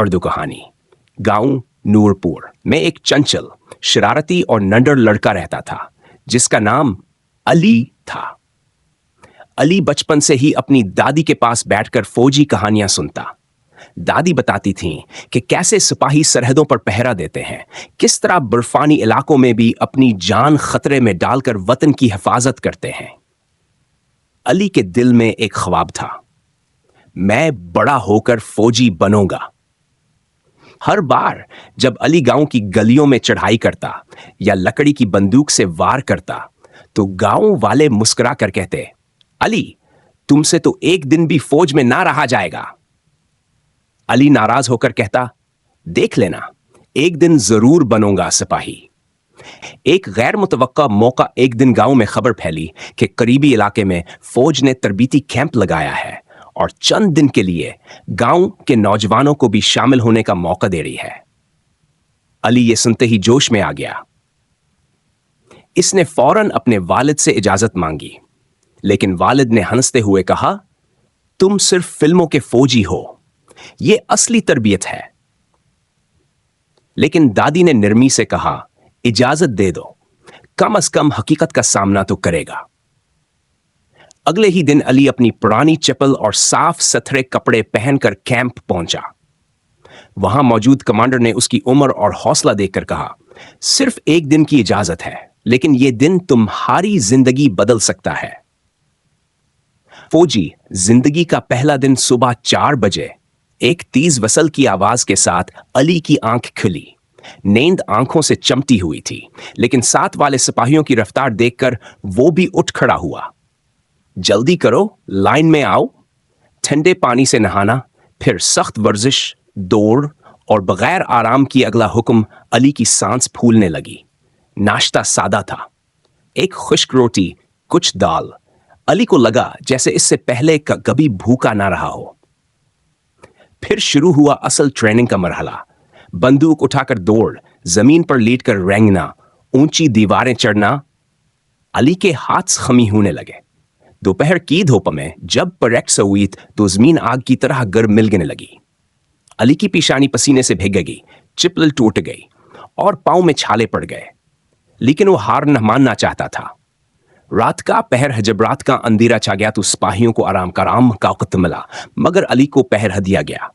उर्दू कहानी। गांव नूरपुर में एक चंचल, शरारती और नंडर लड़का रहता था जिसका नाम अली था। अली बचपन से ही अपनी दादी के पास बैठकर फौजी कहानियां सुनता। दादी बताती थीं कि कैसे सिपाही सरहदों पर पहरा देते हैं, किस तरह बर्फानी इलाकों में भी अपनी जान खतरे में डालकर वतन की हिफाजत करते हैं। अली के दिल में एक ख्वाब था, मैं बड़ा होकर फौजी बनूंगा। हर बार जब अली गांव की गलियों में चढ़ाई करता या लकड़ी की बंदूक से वार करता तो गांव वाले मुस्कुरा कर कहते, अली, तुमसे तो एक दिन भी फौज में ना रहा जाएगा। अली नाराज होकर कहता, देख लेना, एक दिन जरूर बनूंगा सिपाही। एक गैर मुतवक्का मौका एक दिन गांव में खबर फैली कि करीबी इलाके में फौज ने तरबीती कैंप लगाया है और चंद दिन के लिए गांव के नौजवानों को भी शामिल होने का मौका दे रही है। अली ये सुनते ही जोश में आ गया। इसने फौरन अपने वालिद से इजाजत मांगी, लेकिन वालिद ने हंसते हुए कहा, तुम सिर्फ फिल्मों के फौजी हो, ये असली तरबियत है। लेकिन दादी ने नरमी से कहा, इजाजत दे दो, कम से कम हकीकत का सामना तो करेगा। अगले ही दिन अली अपनी पुरानी चप्पल और साफ सुथरे कपड़े पहनकर कैंप पहुंचा। वहां मौजूद कमांडर ने उसकी उम्र और हौसला देखकर कहा, सिर्फ एक दिन की इजाजत है, लेकिन यह दिन तुम्हारी जिंदगी बदल सकता है। फौजी जिंदगी का पहला दिन सुबह 4 बजे एक तेज वसल की आवाज के साथ अली की आंख खुली। नींद आंखों से चमटी हुई थी, लेकिन साथ वाले सिपाहियों की रफ्तार देखकर वो भी उठ खड़ा हुआ। जल्दी करो, लाइन में आओ। ठंडे पानी से नहाना, फिर सख्त वर्जिश, दौड़ और बगैर आराम की अगला हुक्म। अली की सांस फूलने लगी। नाश्ता सादा था, एक खुश्क रोटी, कुछ दाल। अली को लगा जैसे इससे पहले कभी भूखा ना रहा हो। फिर शुरू हुआ असल ट्रेनिंग का मरहला। बंदूक उठाकर दौड़, जमीन पर लेटकर रेंगना, ऊंची दीवारें चढ़ना। अली के हाथ खमी होने लगे। दोपहर की धूप में जब परेड हुई तो जमीन आग की तरह गर्म मिलने लगी। अली की पेशानी पसीने से भीग गई, चिप्पल टूट गई और पांव में छाले पड़ गए, लेकिन वो हार न मानना चाहता था। रात का पहर, जब रात का अंधेरा छा गया तो सिपाहियों को आराम का वक्त मिला, मगर अली को पहर दिया गया।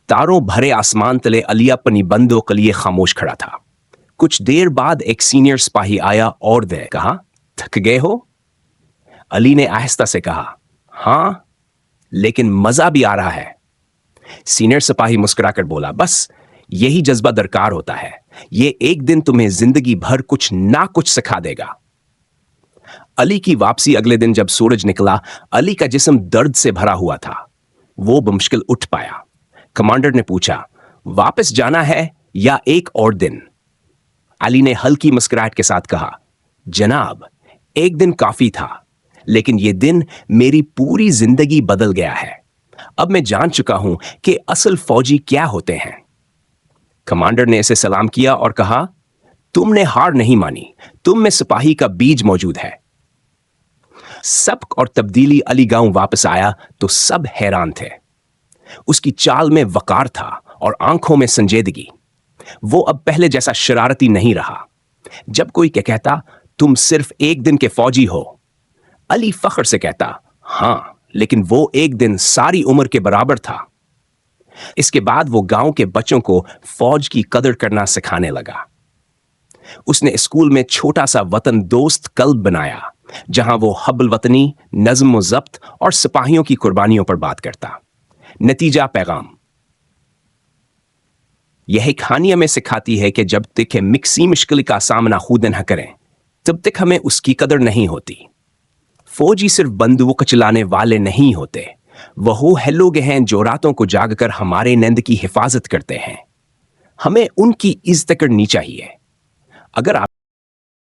तारों भरे आसमान तले अली अपनी बंदूक लिए खामोश खड़ा था। कुछ देर बाद एक सीनियर सिपाही आया और कहा, थक गए हो? अली ने आहिस्ता से कहा, हां, लेकिन मजा भी आ रहा है। सीनियर सिपाही मुस्कुराकर बोला, बस यही जज्बा दरकार होता है। ये एक दिन तुम्हें जिंदगी भर कुछ ना कुछ सिखा देगा। अली की वापसी अगले दिन जब सूरज निकला, अली का जिस्म दर्द से भरा हुआ था। वो बमुश्किल उठ पाया। कमांडर ने पूछा, वापस जाना है या एक और दिन? अली ने हल्की मुस्कुराहट के साथ कहा, जनाब, एक दिन काफी था, लेकिन यह दिन मेरी पूरी जिंदगी बदल गया है। अब मैं जान चुका हूं कि असल फौजी क्या होते हैं। कमांडर ने इसे सलाम किया और कहा, तुमने हार नहीं मानी, तुम में सिपाही का बीज मौजूद है। सबक और तब्दीली। अली गांव वापस आया तो सब हैरान थे। उसकी चाल में वकार था और आंखों में संजीदगी। वो अब पहले जैसा शरारती नहीं रहा। जब कोई कहता, तुम सिर्फ एक दिन के फौजी हो, अली फख्र से कहता, हां, लेकिन वो एक दिन सारी उम्र के बराबर था। इसके बाद वो गांव के बच्चों को फौज की कदर करना सिखाने लगा। उसने स्कूल में छोटा सा वतन दोस्त क्लब बनाया, जहां वो हब्बल वतनी, नज्म व ज़ब्त और सिपाहियों की कुर्बानियों पर बात करता। नतीजा पैगाम यह कहानी हमें सिखाती है कि जब तक हम मिक्सी मुश्किल का सामना खुद न करें, तब तक हमें उसकी कदर नहीं होती। फौजी सिर्फ बंदूक चलाने वाले नहीं होते, वो है लोग हैं जो रातों को जागकर हमारे नींद की हिफाजत करते हैं। हमें उनकी इज्जत करनी चाहिए। अगर